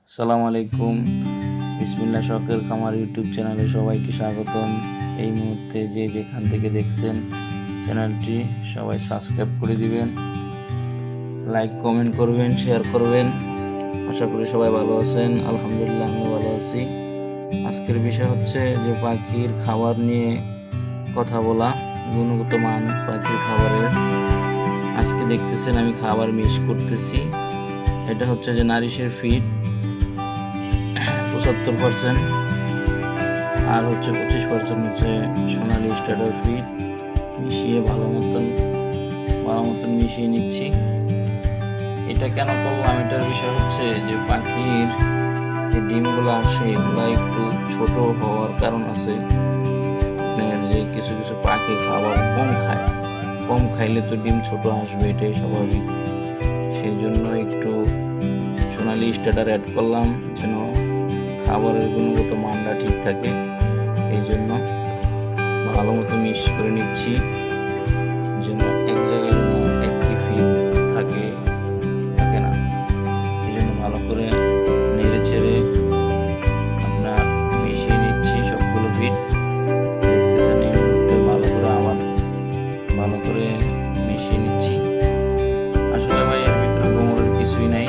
আসসালামু আলাইকুম। বিসমিল্লাহ শখের খামার ইউটিউব চ্যানেলে সবাইকে স্বাগতম। এই মুহূর্তে যে যেখান থেকে দেখছেন চ্যানেলটি সবাই সাবস্ক্রাইব করে দিবেন, লাইক কমেন্ট করবেন, শেয়ার করবেন। আশা করি সবাই ভালো আছেন। আলহামদুলিল্লাহ আমি ভালো আছি। আজকের বিষয় হচ্ছে যে পাখির খাবার নিয়ে কথা বলা, গুণগত মান পাখির খাবারের। আজকে দেখতেছেন আমি খাবার মিক্স করতেছি। এটা হচ্ছে যে নারিশের ফিড ৭৫%, আর হচ্ছে 25% হচ্ছে সোনালি স্টার্টার ফিড মিশিয়ে ভালো মতন মিশিয়ে নিচ্ছি। এটা কেন করলাম, এটার বিষয় হচ্ছে যে পাখির যে ডিমগুলো আসে এগুলো একটু ছোট হওয়ার কারণ আছে। আপনার যে কিছু কিছু পাখি খাবার কম খাইলে তো ডিম ছোট আসবে, এটাই স্বাভাবিক। সেই জন্য একটু সোনালি স্টার্টার অ্যাড করলাম যেন খাবারের গুণগত মানটা ঠিক থাকে। এই জন্য ভালো মতো মিক্স করে নিচ্ছি, যেন এক জায়গায় যেন একটি ফিড থাকে না। এই জন্য ভালো করে নেড়ে ছেড়ে আপনার মিশিয়ে নিচ্ছি সবগুলো ফিড। দেখতেছেন এই মুহূর্তে ভালো করে আবার ভালো করে মিশিয়ে নিচ্ছি। আসলে ভাই এর ভিতরে গোমরের কিছুই নাই।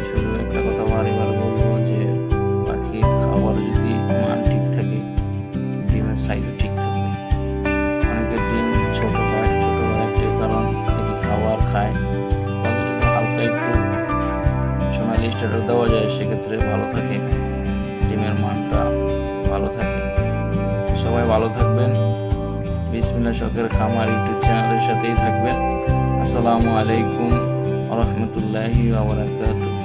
শুধু একটা কথা বারবার বলবো যে পাখির খাবার যদি মান ঠিক থাকে, ডিমের সাইজও ঠিক থাকবে। অনেকের ডিম ছোট হয় একটাই কারণ এটি খাবার খায়। তাদের যদি হালকা একটু সোনালি স্টার্টার দেওয়া যায় সেক্ষেত্রে ভালো থাকে, ডিমের মানটা ভালো থাকে। সবাই ভালো থাকবেন। বিসমিল্লাহ শখের খামার ইউটিউব চ্যানেলের সাথেই থাকবেন। আসসালামু আলাইকুম ওয়া রাহমাতুল্লাহি ওয়া বারাকাতুহু।